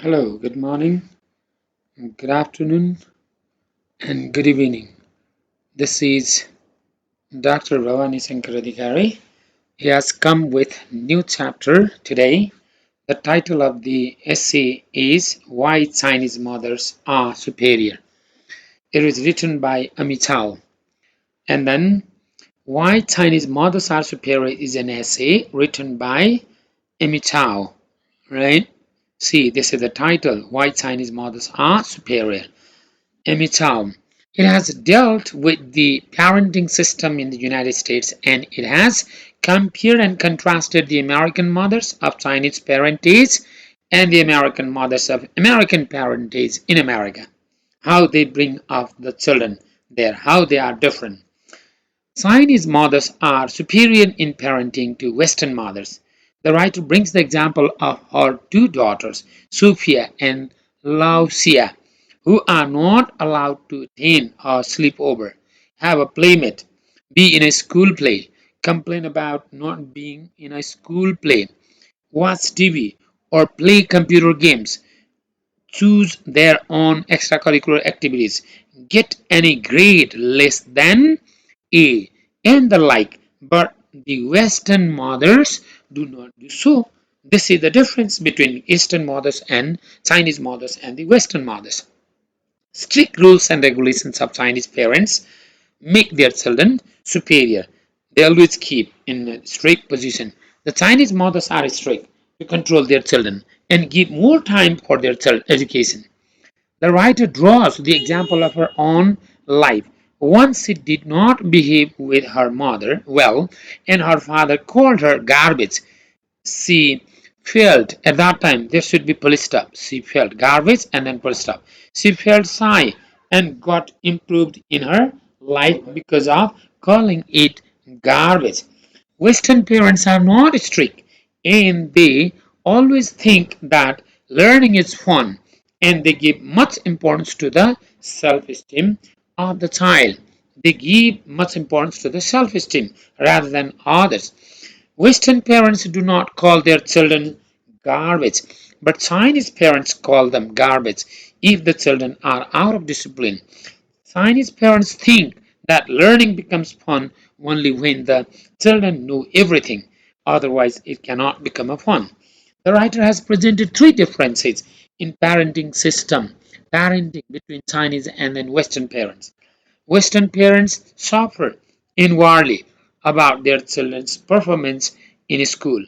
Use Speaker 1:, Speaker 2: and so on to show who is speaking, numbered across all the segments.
Speaker 1: Hello, good morning, good afternoon, and good evening. This is Dr.Bhawani Sankaradhikari. He has come with new chapter today. The title of the essay is Why Chinese Mothers Are Superior. It is written by Amichao. And then Why Chinese Mothers Are Superior is an essay written by Amichao, right? See, this is the title, Why Chinese Mothers Are Superior. Amichao. It has dealt with the parenting system in the United States, and it has compared and contrasted the American mothers of Chinese parentage and the American mothers of American parentage in America. How they bring up the children there, how they are different. Chinese mothers are superior in parenting to Western mothers. The writer brings the example of her two daughters, Sophia and Laucia, who are not allowed to attend a sleepover, have a playmate, be in a school play, complain about not being in a school play, watch TV, or play computer games, choose their own extracurricular activities, get any grade less than A, and the like. But the Western mothers do not do so. This is the difference between Eastern mothers and Chinese mothers and the Western mothers. Strict rules and regulations of Chinese parents make their children superior. They always keep in a strict position. The Chinese mothers are strict to control their children and give more time for their child education. The writer draws the example of her own life. Once she did not behave with her mother well, and her father called her garbage. She felt at that time there should be full stop. She felt garbage and then full stop. She felt shy and got improved in her life because of calling it garbage. Western parents are not strict and they always think that learning is fun and they give much importance to the self esteem of the child. They give much importance to the self esteem rather than others. Western parents do not call their children garbage, but Chinese parents call them garbage if the children are out of discipline. Chinese parents think that learning becomes fun only when the children know everything, otherwise, it cannot become a fun. The writer has presented three differences in parenting between Chinese and then Western parents. Western parents suffer inwardly about their children's performance in school.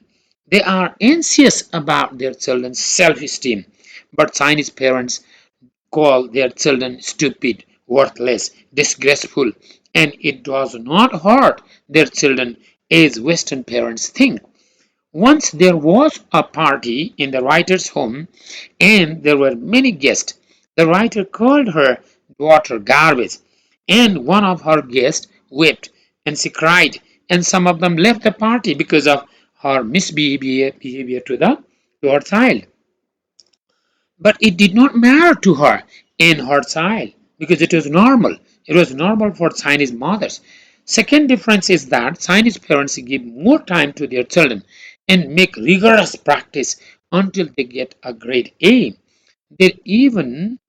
Speaker 1: They are anxious about their children's self esteem, but Chinese parents call their children stupid, worthless, disgraceful, and it does not hurt their children as Western parents think. Once there was a party in the writer's home and there were many guests. The writer called her daughter garbage, and one of her guests wept and she cried, and some of them left the party because of her misbehavior to her child. But it did not matter to her and her child because it was normal. It was normal for Chinese mothers. Second difference is that Chinese parents give more time to their children and make rigorous practice until they get a grade A. They even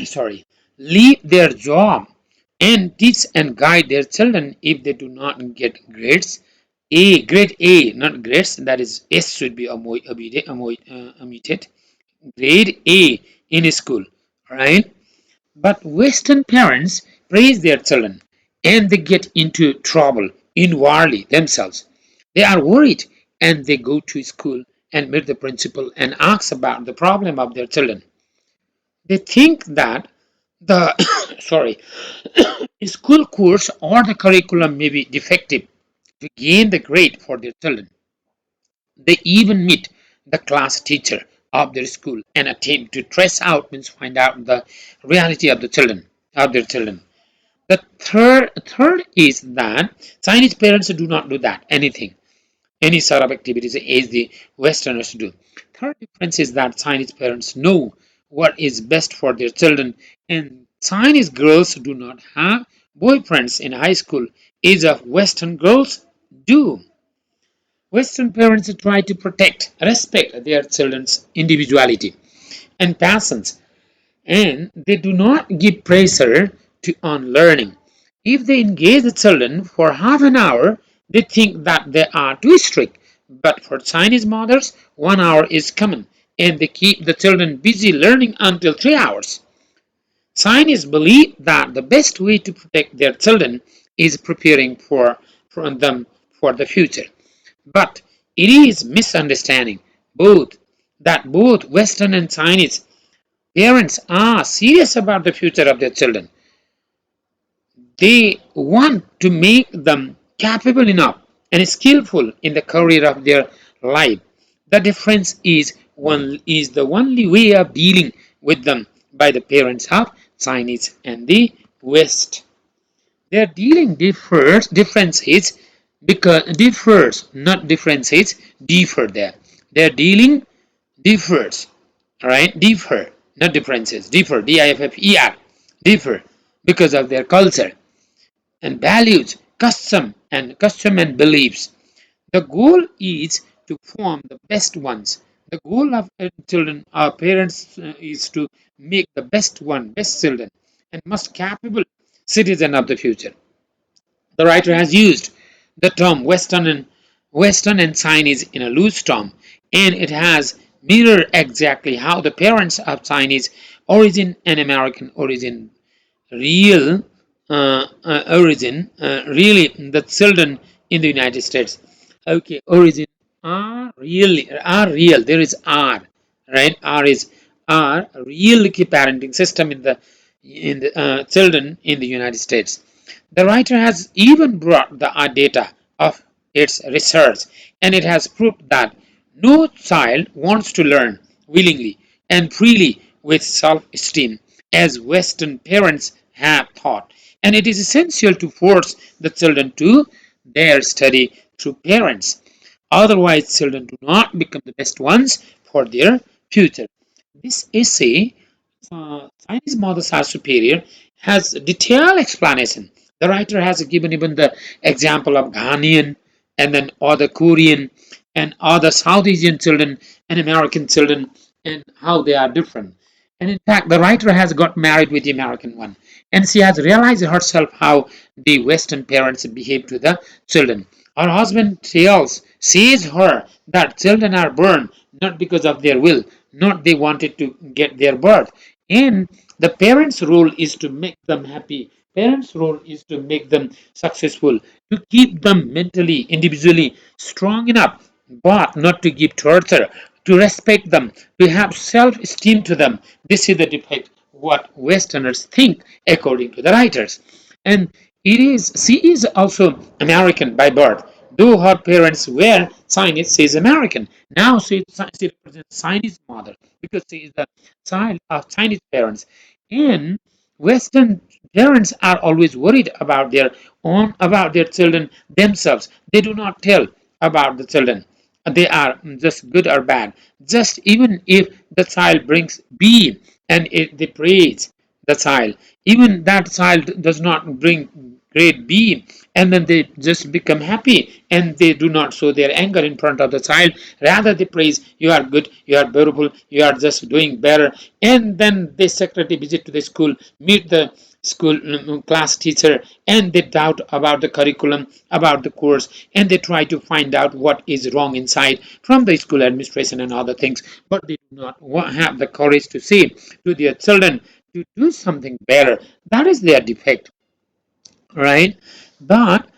Speaker 1: sorry leave their job and teach and guide their children if they do not get grade A, not grades, that is S should be omitted, grade A in school, right? But Western parents praise their children and they get into trouble inwardly themselves. They are worried and they go to school and meet the principal and ask about the problem of their children. They think that the sorry school course or the curriculum may be defective to gain the grade for their children. They even meet the class teacher of their school and attempt to trace out means find out the reality of their children. The third is that Chinese parents do not do that anything, any sort of activities as the Westerners do. Third difference is that Chinese parents know what is best for their children, and Chinese girls do not have boyfriends in high school, as of Western girls do. Western parents try to protect, respect their children's individuality and passions, and they do not give pressure on learning. If they engage the children for half an hour, they think that they are too strict. But for Chinese mothers, 1 hour is common, and they keep the children busy learning until 3 hours. Chinese believe that the best way to protect their children is preparing for them for the future. But it is misunderstanding both that both Western and Chinese parents are serious about the future of their children. They want to make them capable enough and skillful in the career of their life. The difference is the only way of dealing with them by the parents of Chinese and the West. Their dealing differences because differs, not differences, differ there. Their dealing differs, right? Differ, not differences. Differ, D-I-F-F-E-R, differ because of their culture and values, custom and beliefs. The goal is to form the best ones. The goal of children, our parents, is to make the best children, and most capable citizen of the future. The writer has used the term Western and Chinese in a loose term, and it has mirrored exactly how the parents of Chinese origin and American real really the children in the United States. Okay, origin are real. There is R, right? R is R real key parenting system in the children in the United States. The writer has even brought the data of its research, and it has proved that no child wants to learn willingly and freely with self-esteem, as Western parents have taught, and it is essential to force the children to their study through parents. Otherwise, children do not become the best ones for their future. This essay, Chinese mothers are superior, has a detailed explanation. The writer has given even the example of Ghanaian and then other Korean and other South Asian children and American children and how they are different. And in fact, the writer has got married with the American one, and she has realized herself how the Western parents behave to the children. Her husband says her that children are born not because of their will, not they wanted to get their birth. And the parents' role is to make them happy. Parents' role is to make them successful, to keep them mentally, individually strong enough, but not to give torture, to respect them, to have self-esteem to them. This is the defect what Westerners think, according to the writers. And she is also American by birth. Though her parents were Chinese, she is American. Now she represents Chinese mother because she is the child of Chinese parents. And Western parents are always worried about their children themselves. They do not tell about the children. They are just good or bad. Just even if the child brings B and they praise the child, even that child does not bring grade B, and then they just become happy and they do not show their anger in front of the child. Rather, they praise, you are good, you are beautiful, you are just doing better. And then they secretly visit to the school, meet the school class teacher, and they doubt about the curriculum, about the course, and they try to find out what is wrong inside from the school administration and other things. But they do not have the courage to say to their children to do something better. That is their defect, right? But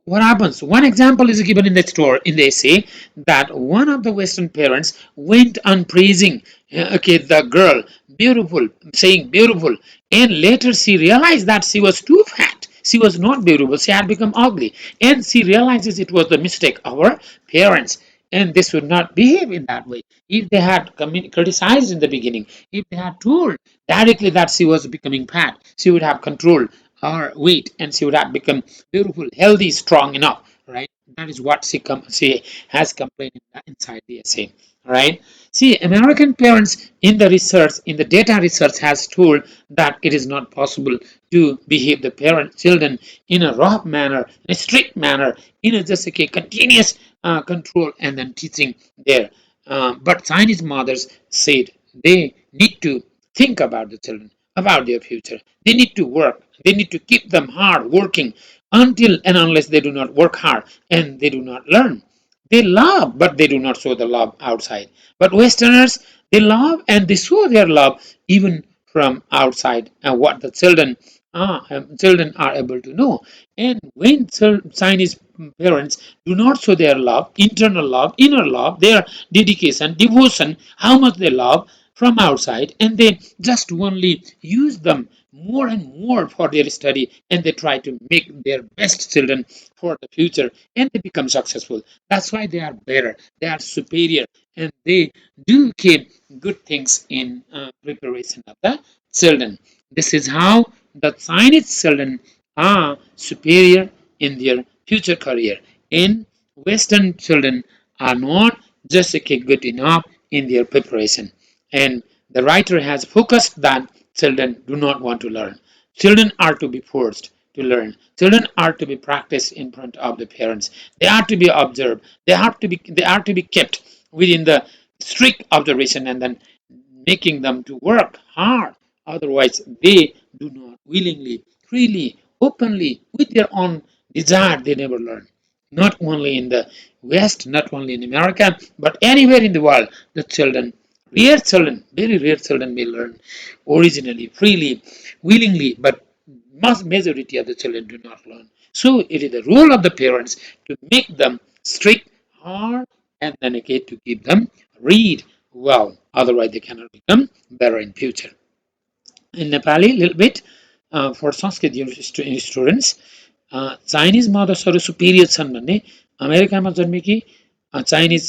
Speaker 1: what happens? One example is given in the essay that one of the Western parents went on praising, okay, the girl, beautiful, saying beautiful, and later she realized that she was too fat. She was not beautiful. She had become ugly, and she realizes it was the mistake of her parents. And they should not behave in that way. If they had criticized in the beginning, if they had told directly that she was becoming fat, she would have controlled her weight and she would have become beautiful, healthy, strong enough, right? That is what she has complained inside the essay, right? See, American parents in the research, in the data research, has told that it is not possible to behave the parent children in a rough manner, in a strict manner, in a just a continuous control and then teaching there. But Chinese mothers said they need to think about the children, about their future. They need to work. They need to keep them hard working until and unless they do not work hard and they do not learn. They love, but they do not show the love outside. But Westerners, they love and they show their love even from outside. And what the children are able to know. And when Chinese parents do not show their love, internal love, inner love, their dedication, devotion, how much they love from outside, and they just only use them more and more for their study, and they try to make their best children for the future, and they become successful. That's why they are better, they are superior, and they do keep good things in preparation of the children. This is how the Chinese children are superior in their future career, and Western children are not just good enough in their preparation. And the writer has focused that children do not want to learn. Children are to be forced to learn. Children are to be practiced in front of the parents. They are to be observed. They are to be kept within the strict observation and then making them to work hard. Otherwise, they do not willingly, freely, openly, with their own desire, they never learn. Not only in the West, not only in America, but anywhere in the world, the children, rare children, very rare children may learn originally, freely, willingly, but most majority of the children do not learn. So it is the role of the parents to make them strict, hard, and then again to give them read well. Otherwise, they cannot become better in future. In Nepali, a little bit for Sanskrit students Chinese मदर्सहरू superior छन् भन्ने अमेरिकामा जन्मेकी Chinese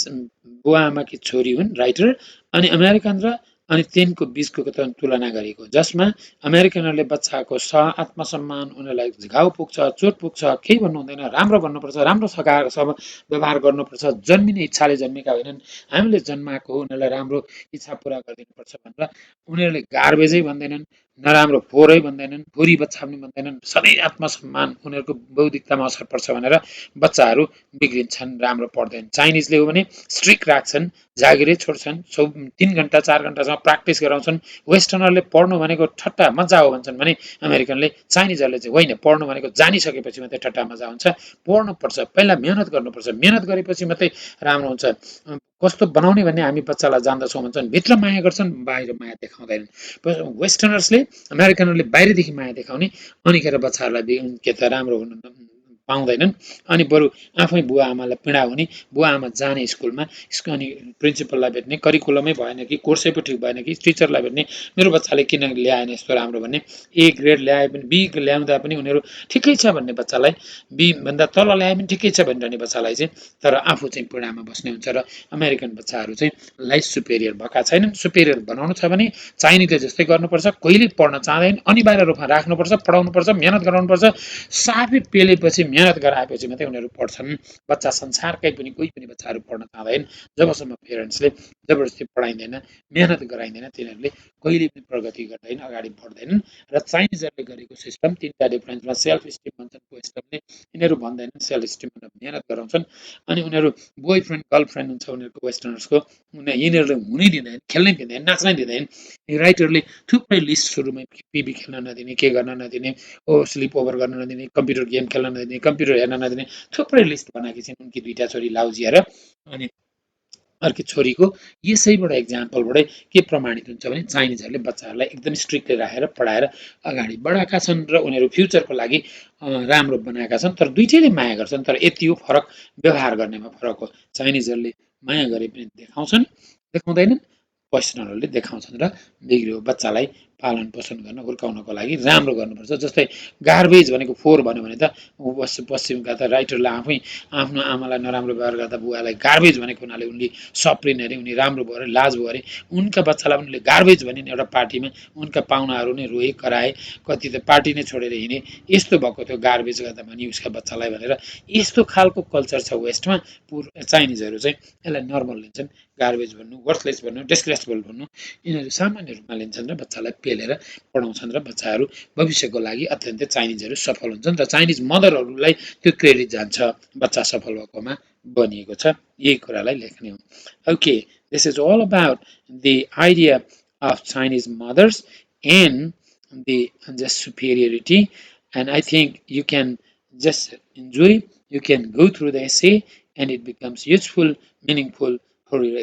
Speaker 1: बुवा आमाकी छोरी हुन् writer अनि American र अनि तिनको बीचको तुलना गरेको जसमा अमेरिकनहरूले बच्चाको आत्मसम्मान उनीहरूलाई घाउ पुग्छ चोट पुग्छ केही भन्नु हुँदैन राम्रो भन्नुपर्छ राम्रो व्यवहार गर्नुपर्छ जन्मिने इच्छाले जन्मेका होइनन् हामीले जन्माएको हो उनीहरूलाई राम्रो इच्छा पुरा गरिदिनुपर्छ भनेर उनीहरूले गार्बेजै भन्दैनन् नराम्रो फोहोरै भन्दैनन् फोहोरी बच्चा पनि भन्दैनन् सधैँ आत्मसम्मान उनीहरूको बौद्धिकतामा असर पर्छ भनेर बच्चाहरू बिग्रिन्छन् राम्रो पढ्दैनन् चाइनिजले हो भने स्ट्रिक्ट राख्छन् जागिरै छोड्छन् 3 घण्टा 4 घण्टासम्म प्र्याक्टिस गराउँछन् वेस्टर्नरले पढ्नु भनेको ठट्टा मजा हो भन्छन् भने अमेरिकनले चाइनिजहरूले चाहिँ होइन पढ्नु भनेको जानिसकेपछि मात्रै ठट्टा मजा हुन्छ पढ्नुपर्छ पहिला मेहनत गर्नुपर्छ मेहनत गरेपछि मात्रै राम्रो हुन्छ कस्तो बनाउने भन्ने हामी बच्चालाई जान्दछौँ भन्छन् भित्र माया गर्छन् बाहिर माया देखाउँदैनन् वेस्टर्नर्सले अमेरिकनहरूले बाहिरदेखि माया देखाउने अनिखेर बच्चाहरूलाई के त राम्रो हुन पाउँदैनन् अनि बरु आफै बुवा आमालाई पीडा हुने बुवा आमा जाने स्कुलमा अनि प्रिन्सिपललाई भेट्ने करिकुलमै भएन कि कोर्सै पो ठिक भएन कि टिचरलाई भेट्ने मेरो बच्चाले किन ल्याएन यस्तो राम्रो भन्ने ए ग्रेड ल्याए पनि बी ल्याउँदा पनि उनीहरू ठिकै छ भन्ने बच्चालाई बी भन्दा तल ल्याए पनि ठिकै छ भनिरहने बच्चालाई चाहिँ तर आफू चाहिँ पीडामा बस्ने हुन्छ र अमेरिकन बच्चाहरू चाहिँ लाइफ सुपेरियर भएका छैनन् सुपेरियर बनाउनु छ भने चाइनिजले जस्तै गर्नुपर्छ कहिले पढ्न चाहँदैन अनिवार्य रूपमा राख्नुपर्छ पढाउनुपर्छ मेहनत गराउनुपर्छ साफै पेलेपछि मेहनत गराएपछि मात्रै उनीहरू पढ्छन् बच्चा संसारकै पनि कोही पनि बच्चाहरू पढ्न चाहँदैन जबसम्म पेरेन्ट्सले जबरजस्ती पढाइँदैन मेहनत गराइँदैन तिनीहरूले कहिले पनि प्रगति गर्दैन अगाडि बढ्दैनन् र चाइनिजहरूले गरेको सिस्टम तिनवटा डिफरेन्समा सेल्फ स्टिम भन्छन् वेस्टर्नले यिनीहरू भन्दैनन् सेल्फ स्टिम भनेर मेहनत गराउँछन् अनि उनीहरू बोय फ्रेन्ड गर्लफ्रेन्ड हुन्छ उनीहरूको वेस्टर्नर्सको यिनीहरूले हुनै दिँदैन खेल्नै दिँदैन नाच्नै दिँदैन राइटरले थुप्रै लिस्ट सुरुमै पिबी खेल्न नदिने के गर्न नदिने स्लिप ओभर गर्न नदिने कम्प्युटर गेम खेल्न नदिने कम्प्युटर हेर्न नदिने थुप्रै लिस्ट बनाएकी छिन् उनकी दुईटा छोरी लाउजिएर अनि अर्की छोरीको यसैबाट एक्जाम्पलबाटै के प्रमाणित हुन्छ भने चाइनिजहरूले बच्चाहरूलाई एकदम स्ट्रिक्टली राखेर पढाएर अगाडि बढाएका छन् र उनीहरू फ्युचरको लागि राम्रो बनाएका छन् तर दुइटैले माया गर्छन् तर यति हो फरक व्यवहार गर्नेमा फरक हो चाइनिजहरूले माया गरे पनि देखाउँछन् देखाउँदैनन् वेस्टर्नरहरूले देखाउँछन् र बिग्रियो बच्चालाई पालन पोषण गर्न हुर्काउनको लागि राम्रो गर्नुपर्छ जस्तै गार्बेज भनेको फोहोर भन्यो भने त पश्चिमका त राइटरले आफै आफ्नो आमालाई नराम्रो व्यवहार गर्दा बुवालाई गार्बेज भनेको हुनाले उनले सप्रिन अरे उनी राम्रो भयो अरे लाज भयो अरे उनका बच्चालाई उनले गार्बेज भनिन् एउटा पार्टीमा उनका पाहुनाहरू नै रोए कराए कति त पार्टी नै छोडेर हिँडे यस्तो भएको थियो गार्बेज गर्दा भने उसका बच्चालाई भनेर यस्तो खालको कल्चर छ वेस्टमा चाइनिजहरू चाहिँ यसलाई नर्मल लिन्छन् गार्बेज भन्नु वर्थलेस भन्नु डिसग्रेसफुल भन्नु यिनीहरू सामान्य रूपमा लिन्छन् र बच्चालाई पेलेर पढाउँछन् र बच्चाहरू भविष्यको लागि अत्यन्तै चाइनिजहरू सफल हुन्छन् र चाइनिज मदरहरूलाई त्यो क्रेडिट जान्छ बच्चा सफल भएकोमा बनिएको छ यही कुरालाई लेख्ने हो okay this is all about the idea of Chinese mothers and the just superiority and I think you can just enjoy you can go through the essay and it becomes useful meaningful for your